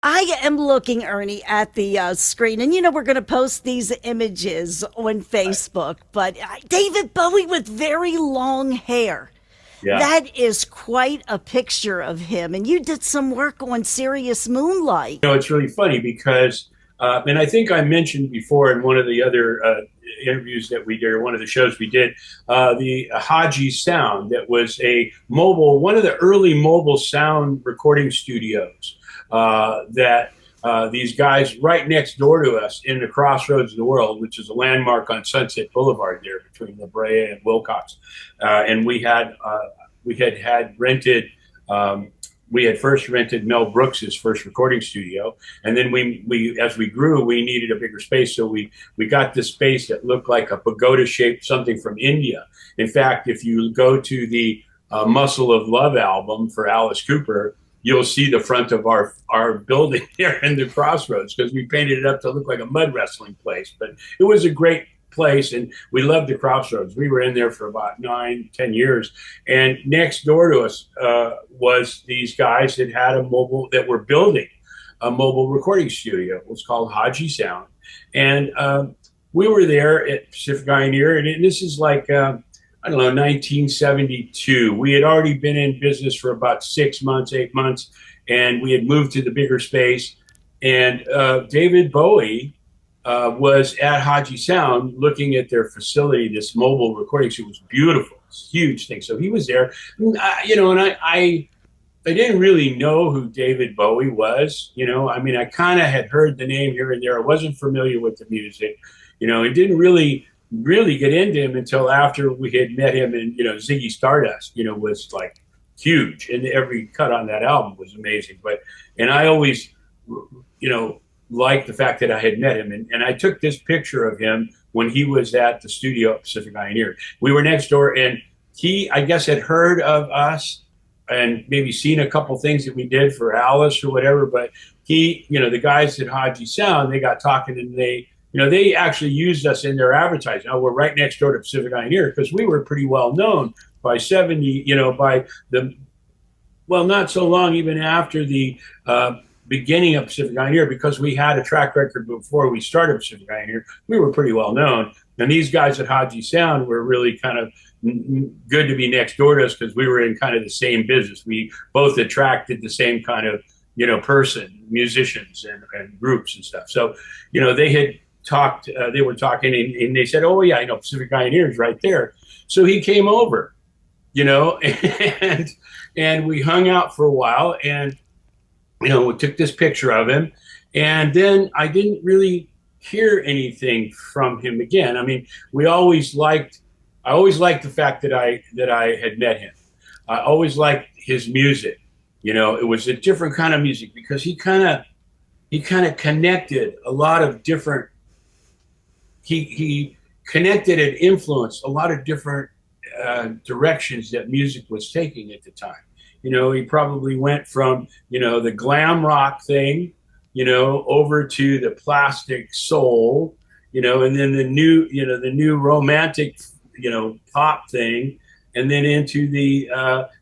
I am looking, Ernie, at the screen, and we're going to post these images on Facebook. But David Bowie with very long hair. Yeah. That is quite a picture of him. And you did some work on Serious Moonlight. It's really funny because, and I think I mentioned before in one of the other interviews that we did, or one of the shows we did, the Haji Sound, that was one of the early mobile sound recording studios that these guys right next door to us in the crossroads of the world, which is a landmark on Sunset Boulevard there between La Brea and Wilcox. And we had rented. We had first rented Mel Brooks's first recording studio, and then we as we grew, we needed a bigger space, so we got this space that looked like a pagoda shaped something from India. In fact, if you go to the Muscle of Love album for Alice Cooper, you'll see the front of our building there in the crossroads, because we painted it up to look like a mud wrestling place. But it was a great place, and we loved the crossroads. We were in there for about 9, 10 years, and next door to us was these guys that were building a mobile recording studio. It was called Haji Sound, and we were there at Pacific Pioneer, and this is like I don't know, 1972. We had already been in business for about 6 months, 8 months, and we had moved to the bigger space. And David Bowie was at Haji Sound looking at their facility, this mobile recording studio. It was beautiful. It's a huge thing. So he was there, and I didn't really know who David Bowie was. I mean, I kind of had heard the name here and there. I wasn't familiar with the music. It didn't really get into him until after we had met him. And Ziggy Stardust was like huge, and every cut on that album was amazing. And I always liked the fact that I had met him, and I took this picture of him when he was at the studio at Pacific Pioneer. We were next door, and he, I guess, had heard of us and maybe seen a couple things that we did for Alice or whatever. But the guys at Haji Sound, they got talking, and they actually used us in their advertising. Now, we're right next door to Pacific Pioneer because we were pretty well known by 70, by not so long even after the beginning of Pacific Pioneer, because we had a track record before we started Pacific Pioneer. We were pretty well known. And these guys at Haji Sound were really kind of good to be next door to us because we were in kind of the same business. We both attracted the same kind of, musicians and groups and stuff. So, they had talked, they were talking, and they said, oh yeah, Pacific Pioneer is right there. So he came over, and we hung out for a while, and we took this picture of him, and then I didn't really hear anything from him again. I mean, I always liked the fact that I had met him. I always liked his music. It was a different kind of music because he kind of connected a lot of different. He connected and influenced a lot of different directions that music was taking at the time. He probably went from, the glam rock thing, over to the plastic soul, and then the new romantic, pop thing, and then into the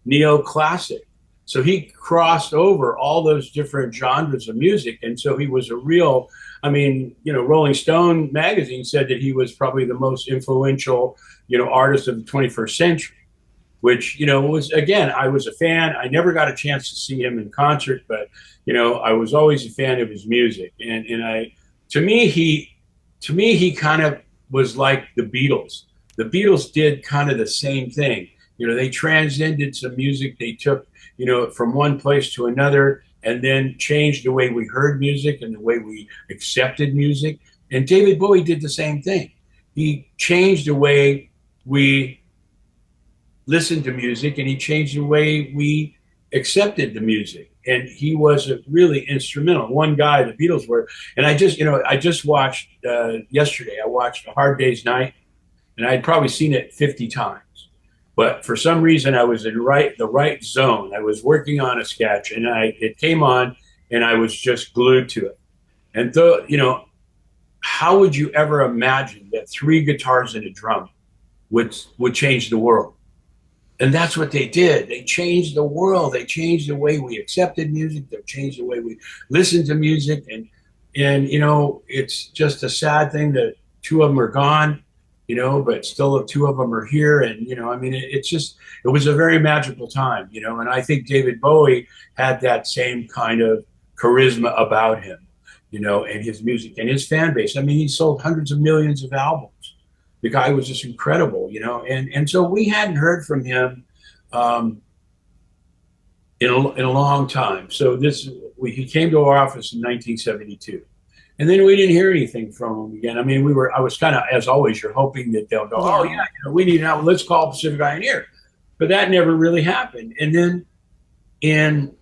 neoclassic. So he crossed over all those different genres of music. And so he was a real, Rolling Stone magazine said that he was probably the most influential, artist of the 21st century, which, was, again, I was a fan. I never got a chance to see him in concert, but, I was always a fan of his music. To me, he kind of was like the Beatles. The Beatles did kind of the same thing. They transcended some music. They took, from one place to another, and then changed the way we heard music and the way we accepted music. And David Bowie did the same thing. He changed the way we listened to music, and he changed the way we accepted the music. And he was really instrumental. One guy, the Beatles were, and I just watched yesterday. I watched A Hard Day's Night, and I'd probably seen it 50 times. But for some reason, I was in the right zone. I was working on a sketch, and it came on, and I was just glued to it. And how would you ever imagine that 3 guitars and a drum would change the world? And that's what they did. They changed the world. They changed the way we accepted music. They changed the way we listened to music. And you know, it's just a sad thing that two of them are gone, you know, but still two of them are here. And, you know, I mean, it's just, it was a very magical time, you know, and I think David Bowie had that same kind of charisma about him, you know, and his music and his fan base. I mean, he sold hundreds of millions of albums. The guy was just incredible, you know, and so we hadn't heard from him um, in a long time. So he came to our office in 1972, and then we didn't hear anything from him again. I mean, I was kind of, as always, you're hoping that they'll go, oh yeah, you know, we need now, let's call Pacific Pioneer, but that never really happened. And then in,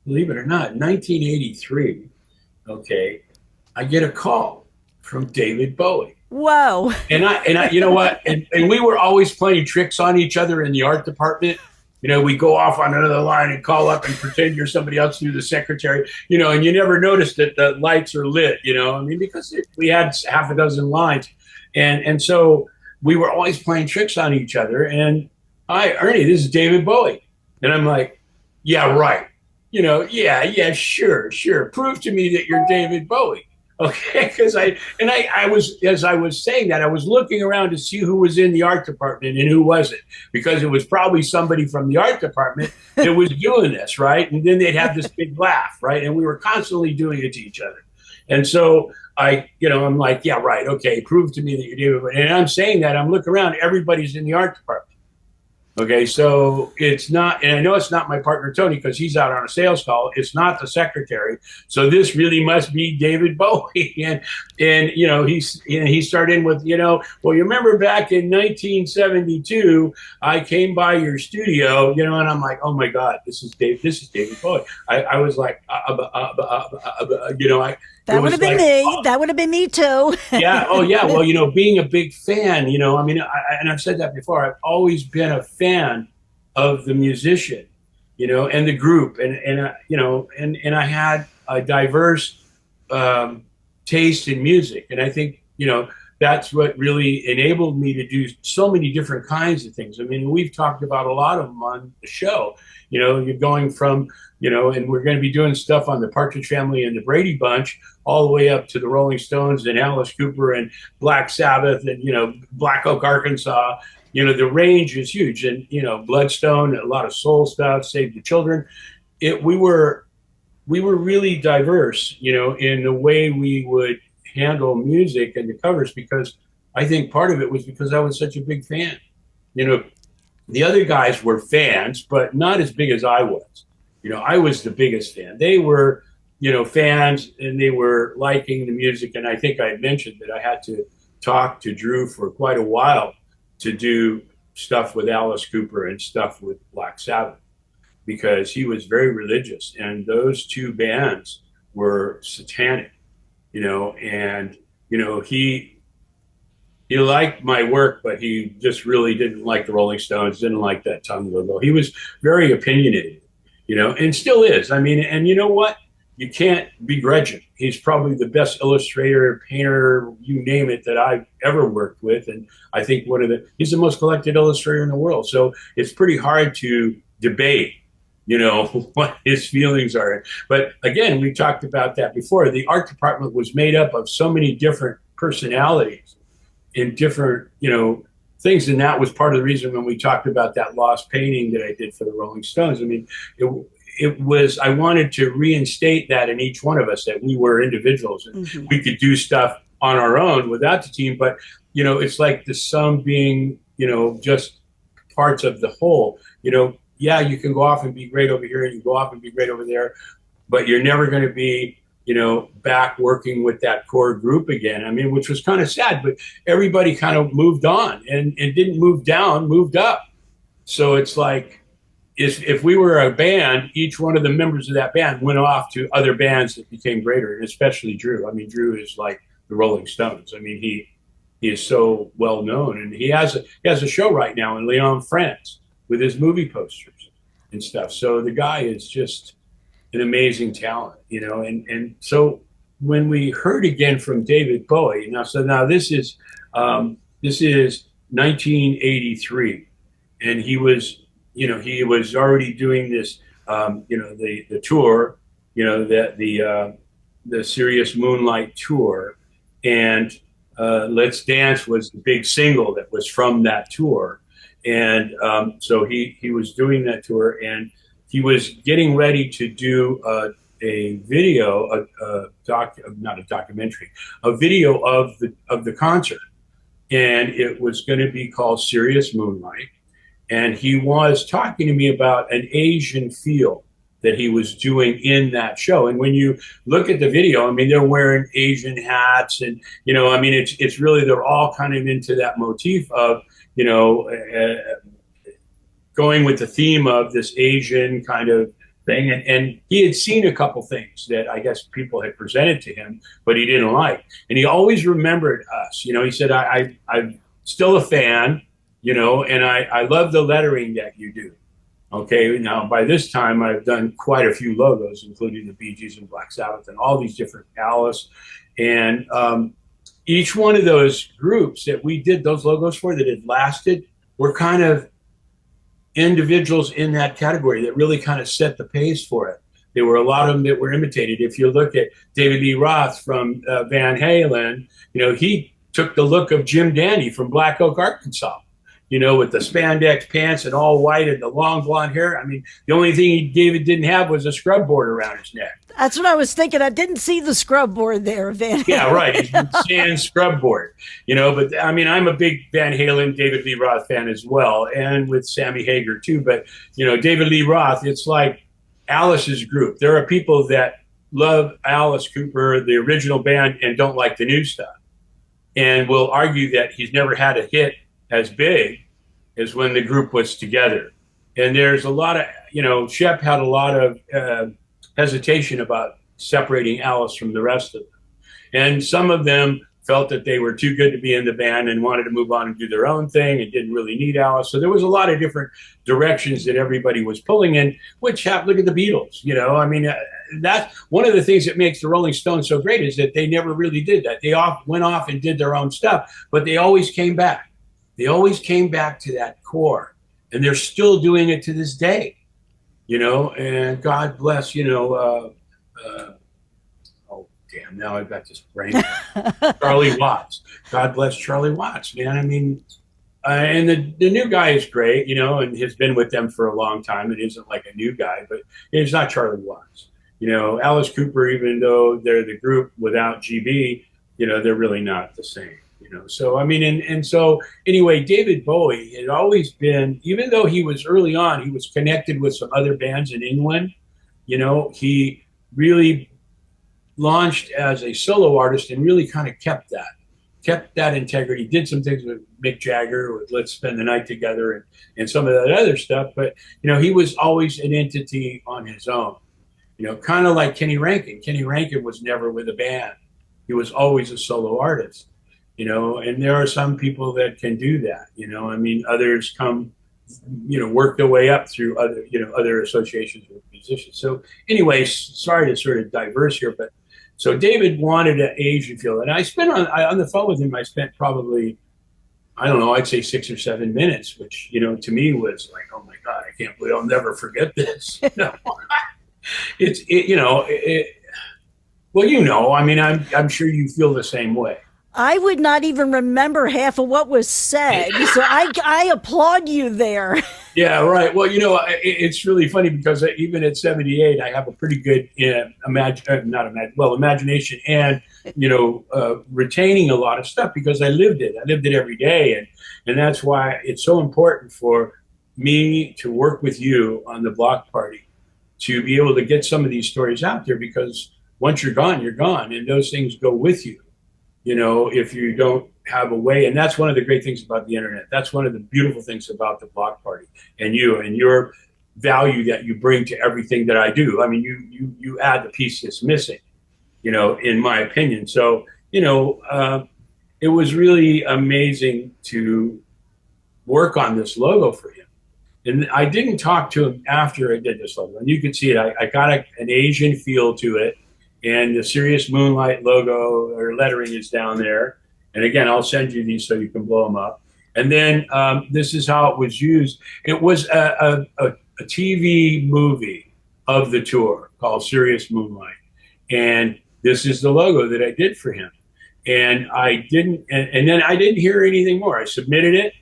believe it or not, 1983, okay, I get a call from David Bowie. Whoa. And I, you know what? And we were always playing tricks on each other in the art department. You know, we go off on another line and call up and pretend you're somebody else through the secretary, you know, and you never notice that the lights are lit, you know, I mean, because we had half a dozen lines. And so we were always playing tricks on each other. And hi, Ernie, this is David Bowie. And I'm like, yeah, right. You know, yeah, sure. Prove to me that you're David Bowie. Okay, because I was, as I was saying that, I was looking around to see who was in the art department and who wasn't, because it was probably somebody from the art department that was doing this, right? And then they'd have this big laugh, right? And we were constantly doing it to each other. And so I'm like, yeah, right, okay, prove to me that you're David Bowie. And I'm saying that, I'm looking around, everybody's in the art department. Okay, so it's not, and I know it's not my partner Tony because he's out on a sales call. It's not the secretary, so this really must be David Bowie. And you know, he started with, you know, well, you remember back in 1972, I came by your studio, you know, and I'm like, oh my God, this is David Bowie. I was like, you know, that would have been me. Oh. That would have been me too. Yeah. Oh, yeah. Well, you know, being a big fan, you know, I mean, and I've said that before, I've always been a fan of the musician, you know, and the group. And you know, and I had a diverse taste in music. And I think, you know, that's what really enabled me to do so many different kinds of things. I mean, we've talked about a lot of them on the show. You know, you're going from, you know, and we're going to be doing stuff on the Partridge Family and the Brady Bunch, all the way up to the Rolling Stones and Alice Cooper and Black Sabbath and, you know, Black Oak, Arkansas. You know, the range is huge. And, you know, Bloodstone, a lot of soul stuff, Save the Children. We were really diverse, you know, in the way we would handle music and the covers, because I think part of it was because I was such a big fan. You know, the other guys were fans, but not as big as I was. You know, I was the biggest fan. They were, you know, fans, and they were liking the music. And I think I had mentioned that I had to talk to Drew for quite a while to do stuff with Alice Cooper and stuff with Black Sabbath, because he was very religious. And those two bands were satanic, you know, and, you know, he liked my work, but he just really didn't like the Rolling Stones, didn't like that tongue logo. He was very opinionated, you know, and still is. I mean, and you know what? You can't begrudge him. He's probably the best illustrator, painter, you name it, that I've ever worked with. And I think he's the most collected illustrator in the world. So it's pretty hard to debate, you know, what his feelings are. But again, we talked about that before. The art department was made up of so many different personalities in different, you know, things. And that was part of the reason when we talked about that lost painting that I did for the Rolling Stones. I mean, I wanted to reinstate that in each one of us, that we were individuals and we could do stuff on our own without the team. But, you know, it's like the sum being, you know, just parts of the whole. You know, yeah, you can go off and be great over here and you go off and be great over there, but you're never going to be, you know, back working with that core group again. I mean, which was kind of sad, but everybody kind of moved on and didn't move down, moved up. So it's like, if we were a band, each one of the members of that band went off to other bands that became greater, and especially Drew. I mean, Drew is like the Rolling Stones. I mean, he is so well known, and he has a show right now in Lyon, France, with his movie posters and stuff. So the guy is just an amazing talent, you know. And so when we heard again from David Bowie, now this is 1983. and he was already doing this, the tour, the Serious Moonlight tour, and Let's Dance was the big single that was from that tour, and so he was doing that tour, and he was getting ready to do a video, not a documentary, a video of the concert, and it was going to be called Serious Moonlight. And he was talking to me about an Asian feel that he was doing in that show. And when you look at the video, I mean, they're wearing Asian hats, and I mean, it's really, they're all kind of into that motif of going with the theme of this Asian kind of thing. And he had seen a couple things that I guess people had presented to him, but he didn't like. And he always remembered us. He said, I'm still a fan, and I love the lettering that you do. Okay, now by this time I've done quite a few logos, including the Bee Gees and Black Sabbath and all these different Alice. And each one of those groups that we did those logos for that had lasted were kind of individuals in that category that really kind of set the pace for it. There were a lot of them that were imitated. If you look at David Lee Roth from Van Halen, he took the look of Jim Dandy from Black Oak, Arkansas, with the spandex pants and all white and the long blonde hair. I mean, the only thing David didn't have was a scrub board around his neck. That's what I was thinking. I didn't see the scrub board there, Van Halen. Yeah, right. He's sand scrub board, but I mean, I'm a big Van Halen, David Lee Roth fan as well, and with Sammy Hagar too. But, David Lee Roth, it's like Alice's group. There are people that love Alice Cooper, the original band, and don't like the new stuff, and will argue that he's never had a hit as big as when the group was together. And there's a lot of, Shep had a lot of hesitation about separating Alice from the rest of them. And some of them felt that they were too good to be in the band and wanted to move on and do their own thing and didn't really need Alice. So there was a lot of different directions that everybody was pulling in, which look at the Beatles, I mean, that's one of the things that makes the Rolling Stones so great is that they never really did that. They went off and did their own stuff, but they always came back. They always came back to that core, and they're still doing it to this day, and God bless, oh, damn, now I've got this brain. Charlie Watts. God bless Charlie Watts, man. I mean, and the new guy is great, and has been with them for a long time. It isn't like a new guy, but it's not Charlie Watts. Alice Cooper, even though they're the group without GB, they're really not the same. So I mean, and so anyway, David Bowie had always been, even though he was early on, he was connected with some other bands in England. He really launched as a solo artist and really kind of kept that integrity. Did some things with Mick Jagger, with Let's Spend the Night Together, and some of that other stuff. But he was always an entity on his own. Kind of like Kenny Rankin. Kenny Rankin was never with a band. He was always a solo artist. And there are some people that can do that, I mean, others come, work their way up through other associations with musicians. So anyway, sorry to sort of diverse here, but so David wanted an Asian feel. And I spent on the phone with him, I spent probably, I don't know, I'd say 6 or 7 minutes, which, to me was like, oh my God, I can't believe I'll never forget this. Well, I mean, I'm sure you feel the same way. I would not even remember half of what was said, so I applaud you there. Yeah, right. Well, it's really funny because even at 78, I have a pretty good imagination and retaining a lot of stuff because I lived it. I lived it every day, and that's why it's so important for me to work with you on the Block Party to be able to get some of these stories out there, because once you're gone, and those things go with you. If you don't have a way, and that's one of the great things about the internet. That's one of the beautiful things about the Block Party and you and your value that you bring to everything that I do. I mean, you add the piece that's missing, in my opinion. So, it was really amazing to work on this logo for him. And I didn't talk to him after I did this logo, and you could see it. I got an Asian feel to it. And the Serious Moonlight logo or lettering is down there. And again, I'll send you these so you can blow them up. And then this is how it was used. It was a TV movie of the tour called Serious Moonlight. And this is the logo that I did for him. And I didn't, and then I didn't hear anything more. I submitted it,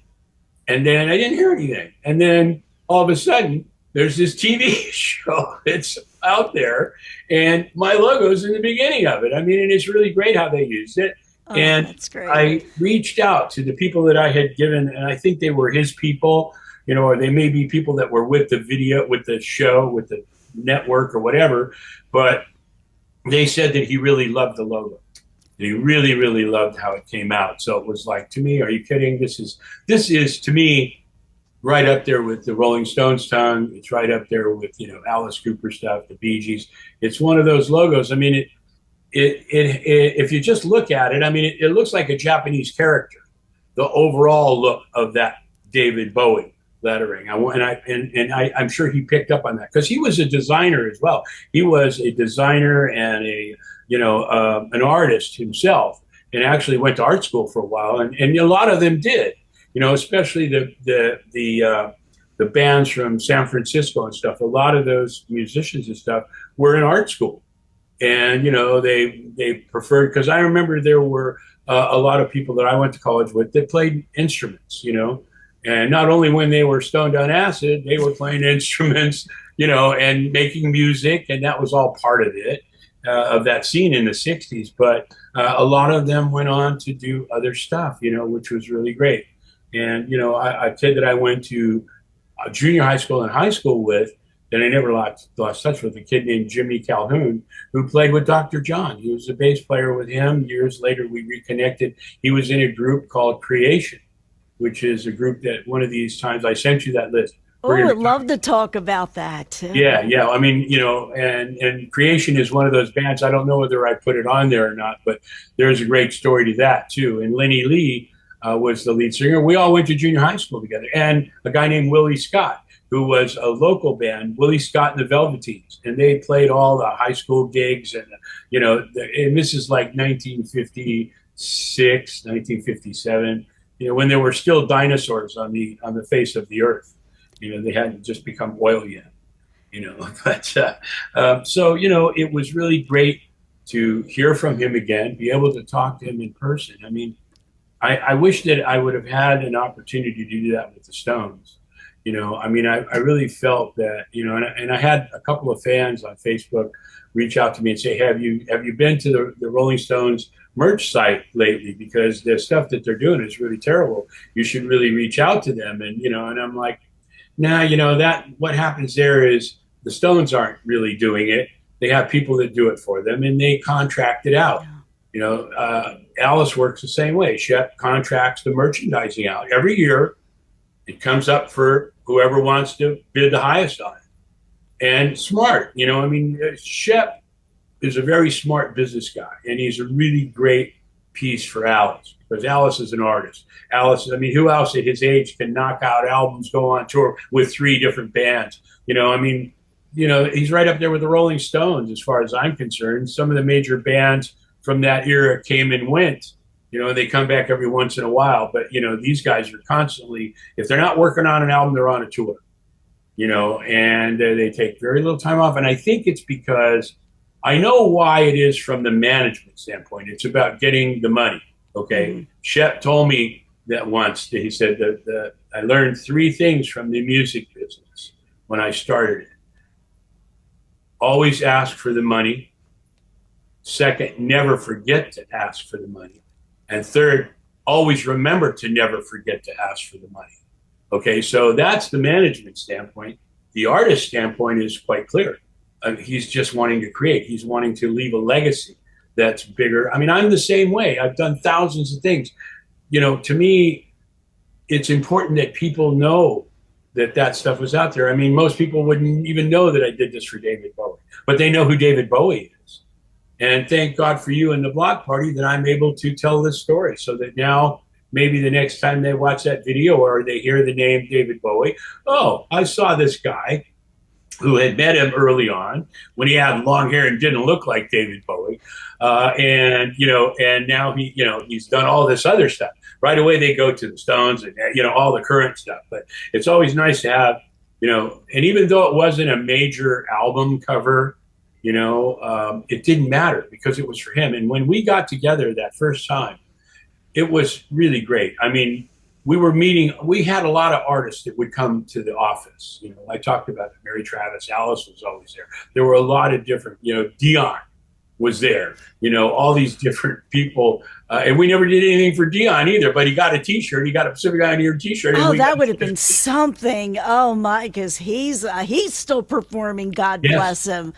and then I didn't hear anything. And then all of a sudden, there's this TV show that's out there, and my logo's in the beginning of it. I mean, and it's really great how they used it. Oh, And that's great. I reached out to the people that I had given, and I think they were his people, or they may be people that were with the video, with the show, with the network or whatever. But they said that he really loved the logo. He really, really loved how it came out. So it was like, to me, are you kidding? This is to me right up there with the Rolling Stones tongue. It's right up there with Alice Cooper stuff, the Bee Gees. It's one of those logos. I mean, it if you just look at it, I mean, it looks like a Japanese character. The overall look of that David Bowie lettering, I'm sure he picked up on that because he was a designer as well. He was a designer and an artist himself, and actually went to art school for a while. And a lot of them did, especially the bands from San Francisco and stuff. A lot of those musicians and stuff were in art school, and they preferred, because I remember there were a lot of people that I went to college with that played instruments, and not only when they were stoned on acid, they were playing instruments, and making music, and that was all part of it. Of that scene in the 60s, but a lot of them went on to do other stuff, which was really great. And, I kid that I went to junior high school and high school with, that I never lost touch with, a kid named Jimmy Calhoun, who played with Dr. John. He was a bass player with him. Years later, we reconnected. He was in a group called Creation, which is a group that one of these times, I sent you that list. Oh, I'd love to talk about that too. Yeah. I mean, and Creation is one of those bands. I don't know whether I put it on there or not, but there's a great story to that too. And Lenny Lee was the lead singer. We all went to junior high school together. And a guy named Willie Scott, who was a local band, Willie Scott and the Velveteens, and they played all the high school gigs. And and this is like 1956, 1957. When there were still dinosaurs on the face of the earth. They hadn't just become oil yet, but so, it was really great to hear from him again, be able to talk to him in person. I mean, I wish that I would have had an opportunity to do that with the Stones. I mean, I really felt that, and I had a couple of fans on Facebook reach out to me and say, have you been to the Rolling Stones merch site lately? Because the stuff that they're doing is really terrible. You should really reach out to them. And, and I'm like, now, that what happens there is the Stones aren't really doing it. They have people that do it for them, and they contract it out. Alice works the same way. Shep contracts the merchandising out. Every year, it comes up for whoever wants to bid the highest on it. And smart, I mean, Shep is a very smart business guy, and he's a really great piece for Alice, because Alice is an artist. Alice, I mean, who else at his age can knock out albums, go on tour with 3 different bands? I mean, he's right up there with the Rolling Stones as far as I'm concerned. Some of the major bands from that era came and went. They come back every once in a while, but these guys are constantly, if they're not working on an album, they're on a tour. And they take very little time off. And I think it's because I know why it is from the management standpoint. It's about getting the money. Okay. Mm-hmm. Shep told me that once. He said that I learned 3 things from the music business when I started it. Always ask for the money. Second, never forget to ask for the money. And third, always remember to never forget to ask for the money. Okay, so that's the management standpoint. The artist standpoint is quite clear. He's just wanting to create. He's wanting to leave a legacy that's bigger. I mean, I'm the same way. I've done thousands of things. To me, it's important that people know that stuff was out there. I mean, most people wouldn't even know that I did this for David Bowie, but they know who David Bowie is. And thank God for you and the Block Party that I'm able to tell this story, so that now maybe the next time they watch that video or they hear the name David Bowie, oh, I saw this guy who had met him early on when he had long hair and didn't look like David Bowie. And, and now he's done all this other stuff. Right away, they go to the Stones and, all the current stuff. But it's always nice to have, and even though it wasn't a major album cover, it didn't matter because it was for him. And when we got together that first time, it was really great. I mean, we had a lot of artists that would come to the office. I talked about it. Mary Travis, Alice was always there. There were a lot of different, Dion was there, all these different people. And we never did anything for Dion either, but he got a t-shirt. He got a Pacific Pioneer t-shirt. Oh, that would have been something. Oh my, because he's still performing. God bless him.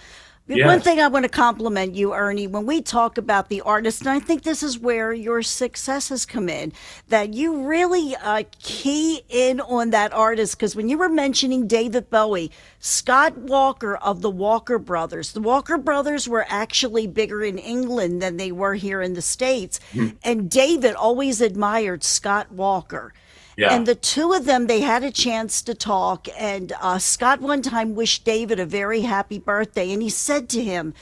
Yes. One thing I want to compliment you, Ernie, when we talk about the artist, and I think this is where your successes come in, that you really key in on that artist. Because when you were mentioning David Bowie, Scott Walker of the Walker Brothers were actually bigger in England than they were here in the States. Mm-hmm. And David always admired Scott Walker. Yeah. And the two of them, they had a chance to talk. And Scott one time wished David a very happy birthday. And he said to him,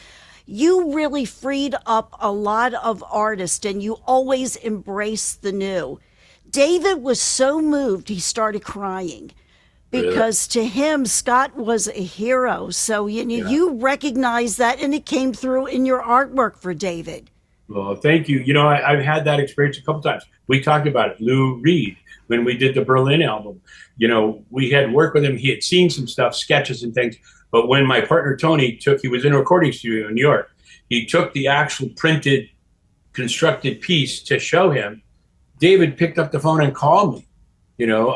you really freed up a lot of artists and you always embrace the new. David was so moved, he started crying. Because to him, Scott was a hero. So you recognize that, and it came through in your artwork for David. Well, thank you. I've had that experience a couple times. We talked about it. Lou Reed, when we did the Berlin album, we had worked with him. He had seen some stuff, sketches and things. But when my partner Tony he was in a recording studio in New York. He took the actual printed, constructed piece to show him. David picked up the phone and called me. Lou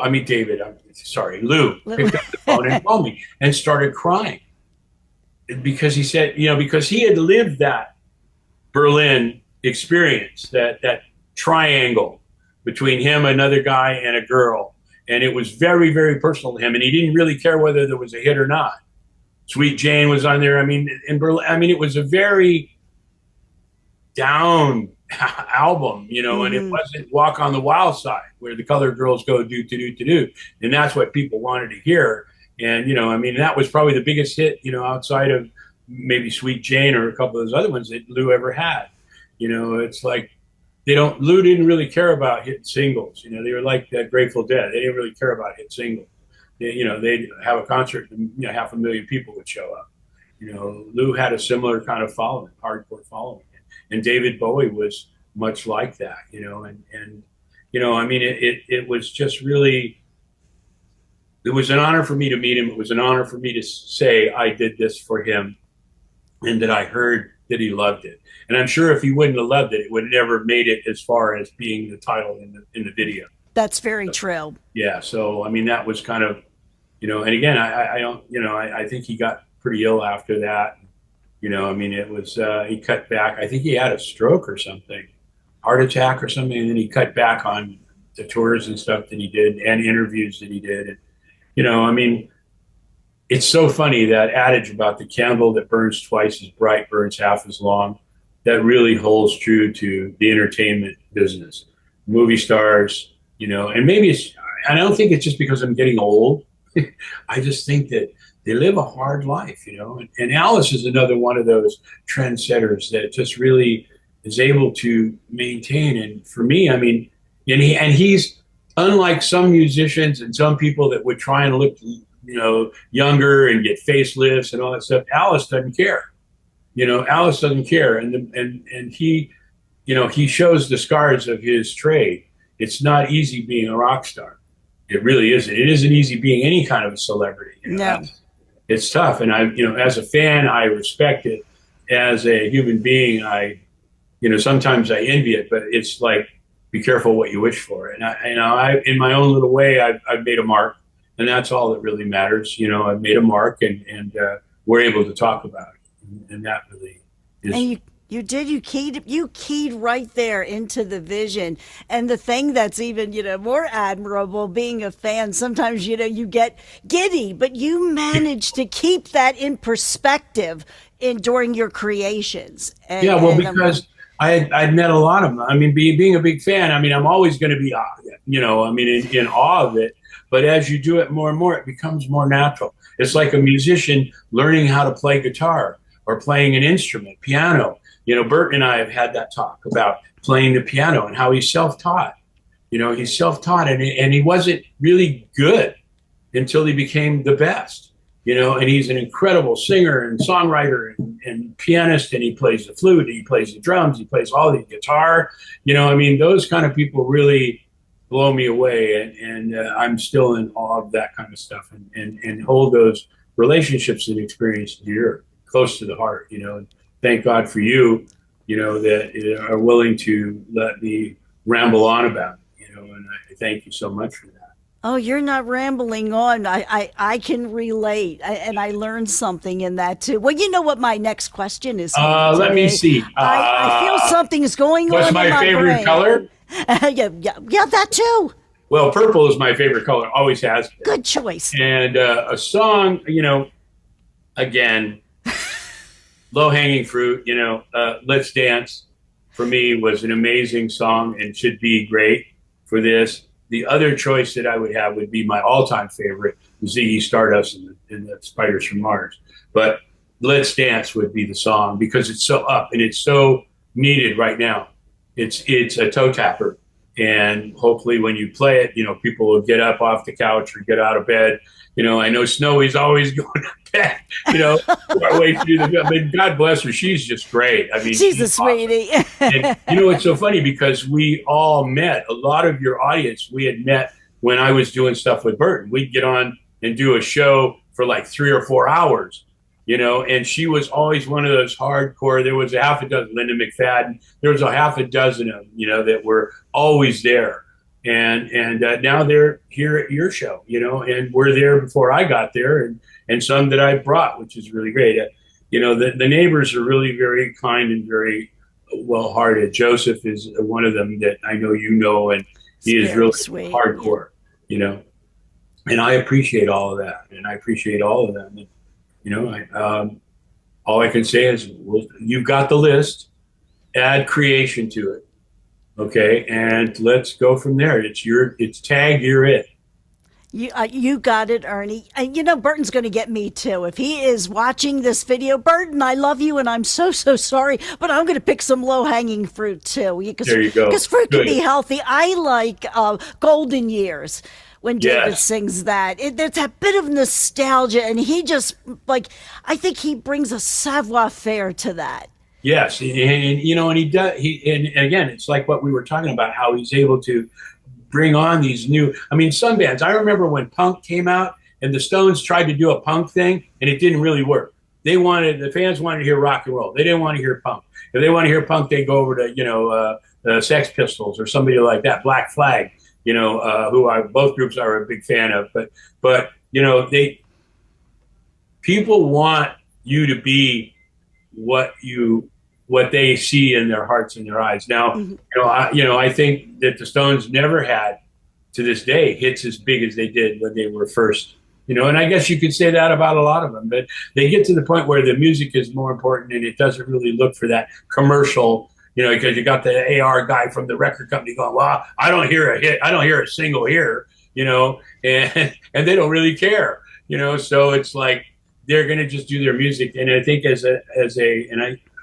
picked up the phone and called me and started crying. Because he said, because he had lived that Berlin experience, that triangle between him, another guy, and a girl. And it was very, very personal to him. And he didn't really care whether there was a hit or not. Sweet Jane was on there. In Berlin, it was a very down album, and it wasn't Walk on the Wild Side where the colored girls go do, to do, to do. And that's what people wanted to hear. And, that was probably the biggest hit, outside of maybe Sweet Jane or a couple of those other ones that Lou ever had. It's like, Lou didn't really care about hit singles. They were like that Grateful Dead. They didn't really care about hit singles. They'd have a concert and 500,000 people would show up. Lou had a similar kind of following, hardcore following. And David Bowie was much like that, it was just really, it was an honor for me to meet him. It was an honor for me to say I did this for him and that I heard that he loved it. And I'm sure if he wouldn't have loved it, it would have never made it as far as being the title in the video. That's very true. Yeah. So, that was kind of, and again, I don't, I think he got pretty ill after that. It was, he cut back. I think he had a stroke or something, heart attack or something. And then he cut back on the tours and stuff that he did and interviews that he did. And, it's so funny, that adage about the candle that burns twice as bright burns half as long. That really holds true to the entertainment business, movie stars, and maybe I don't think it's just because I'm getting old. I just think that they live a hard life, and Alice is another one of those trendsetters that just really is able to maintain. And for me, and he's unlike some musicians and some people that would try and look, younger and get facelifts and all that stuff. Alice doesn't care. Alice doesn't care. And he, he shows the scars of his trade. It's not easy being a rock star. It really isn't. It isn't easy being any kind of a celebrity. No. It's tough. And as a fan, I respect it. As a human being, sometimes I envy it, but it's like, be careful what you wish for. And I in my own little way, I've made a mark, and that's all that really matters. I've made a mark, and we're able to talk about it, and that really is. And you keyed right there into the vision. And the thing that's even, more admirable, being a fan, sometimes, you get giddy, but you manage to keep that in perspective during your creations. Because I'd met a lot of them. Being a big fan, I'm always going to be, in awe of it. But as you do it more and more, it becomes more natural. It's like a musician learning how to play guitar or playing an instrument, piano. You know, Bert and I have had that talk about playing the piano and how he's self-taught. You know, he's self-taught, and he wasn't really good until he became the best. You know, and he's an incredible singer and songwriter and pianist, and he plays the flute, he plays the drums, he plays all the guitar. You know, I mean, those kind of people really blow me away, and I'm still in awe of that kind of stuff, and hold those relationships and experiences dear, close to the heart. You know, and thank God for you, you know, that are willing to let me ramble on about it, you know, and I thank you so much for that. Oh, you're not rambling on. I can relate, and I learned something in that too. Well, you know what my next question is going to Let me be. see. I feel something's going What's on in my my favorite brain. color? Yeah, that too. Well, purple is my favorite color, always has been. Good choice. And a song, you know, again, low hanging fruit, you know, Let's Dance for me was an amazing song and should be great for this. The other choice that I would have would be my all-time favorite, Ziggy Stardust and the Spiders from Mars. But Let's Dance would be the song because it's so up and it's so needed right now. It's a toe tapper, and hopefully when you play it, you know, people will get up off the couch or get out of bed. You know, I know Snowy's always going to bed, you know, way through the. I mean, God bless her, she's just great. I mean, She's a sweetie. And you know, it's so funny because we all met. A lot of your audience we had met when I was doing stuff with Burton. We'd get on and do a show for like 3 or 4 hours, you know, and she was always one of those hardcore. There was a half a dozen, Linda McFadden. There was a half a dozen of them, you know, that were always there. And now they're here at your show, you know, and we're there before I got there, and some that I brought, which is really great. You know, the neighbors are really very kind and very well-hearted. Joseph is one of them that I know you know, and he is really sweet. hardcore, you know, and I appreciate all of that, and I appreciate all of them. And, you know, all I can say is, well, you've got the list, add creation to it. Okay, and let's go from there. It's tag, you're it. You got it, Ernie. And you know, Burton's going to get me too. If he is watching this video, Burton, I love you, and I'm so sorry, but I'm going to pick some low hanging fruit too. There you go. Because fruit can be healthy. I like Golden Years. When David sings that, there's that bit of nostalgia, and he just I think he brings a savoir-faire to that. Yes, and you know, and he does. And again, it's like what we were talking about, how he's able to bring on these new. I mean, some bands. I remember when punk came out, and the Stones tried to do a punk thing, and it didn't really work. The fans wanted to hear rock and roll. They didn't want to hear punk. If they want to hear punk, they go over to the Sex Pistols or somebody like that, Black Flag. You know, both groups are a big fan of. But you know, people want you to be what they see in their hearts and their eyes. Now, I think that the Stones never had, to this day, hits as big as they did when they were first, you know, and I guess you could say that about a lot of them, but they get to the point where the music is more important and it doesn't really look for that commercial, you know, because you got the AR guy from the record company going, well, I don't hear a hit. I don't hear a single here, you know, and they don't really care, you know, so it's like, they're going to just do their music. And I think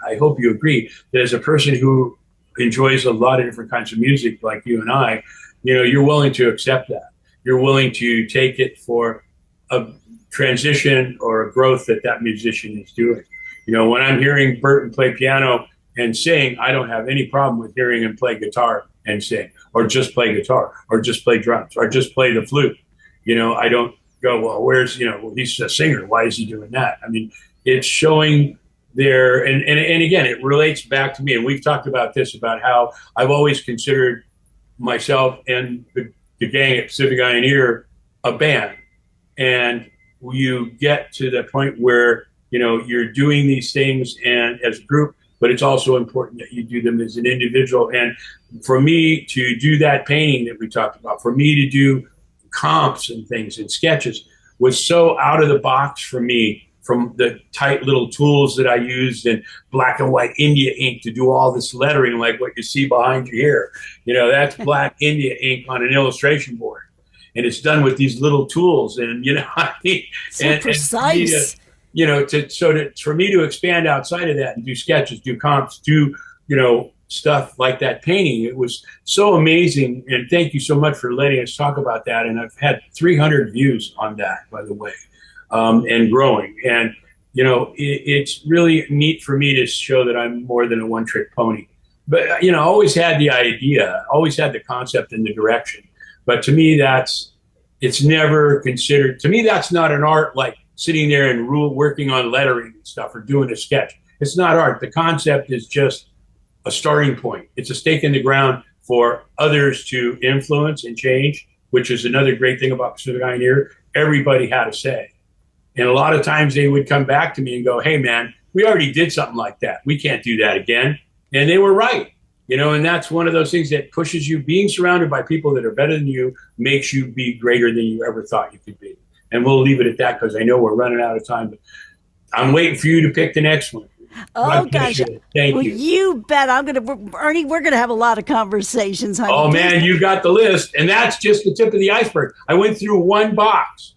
I hope you agree that as a person who enjoys a lot of different kinds of music like you and I, you know, you're willing to accept that. You're willing to take it for a transition or a growth that musician is doing. You know, when I'm hearing Burton play piano and sing, I don't have any problem with hearing him play guitar and sing, or just play guitar, or just play drums, or just play the flute. You know, I don't go, well, he's a singer. Why is he doing that? I mean, it's showing there, and again, it relates back to me, and we've talked about this, about how I've always considered myself and the gang at Pacific Ioneer a band, and you get to the point where, you know, you're doing these things and as a group, but it's also important that you do them as an individual. And for me to do that painting that we talked about, for me to do comps and things and sketches was so out of the box for me, from the tight little tools that I used in black and white India ink to do all this lettering, like what you see behind you here. You know, that's black India ink on an illustration board. and it's done with these little tools, and I mean, so precise. For me to expand outside of that and do sketches, do comps, do stuff like that painting, it was so amazing. And thank you so much for letting us talk about that. And I've had 300 views on that, by the way, and growing. And it's really neat for me to show that I'm more than a one-trick pony. But always had the idea, always had the concept and the direction. But to me, it's never considered. To me, that's not an art like sitting there and working on lettering and stuff or doing a sketch. It's not art. The concept is just a starting point. It's a stake in the ground for others to influence and change, which is another great thing about Pacific Pioneer. Everybody had a say. And a lot of times they would come back to me and go, hey, man, we already did something like that. We can't do that again. And they were right. And that's one of those things that pushes you. Being surrounded by people that are better than you makes you be greater than you ever thought you could be. And we'll leave it at that because I know we're running out of time. But I'm waiting for you to pick the next one. Oh, gosh. Thank you. You bet. Ernie, we're going to have a lot of conversations, honey. Oh, man, you got the list. And that's just the tip of the iceberg. I went through one box.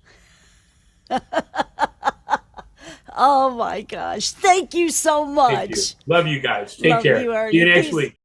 Oh, my gosh. Thank you so much. Love you guys. Take care. See you next week.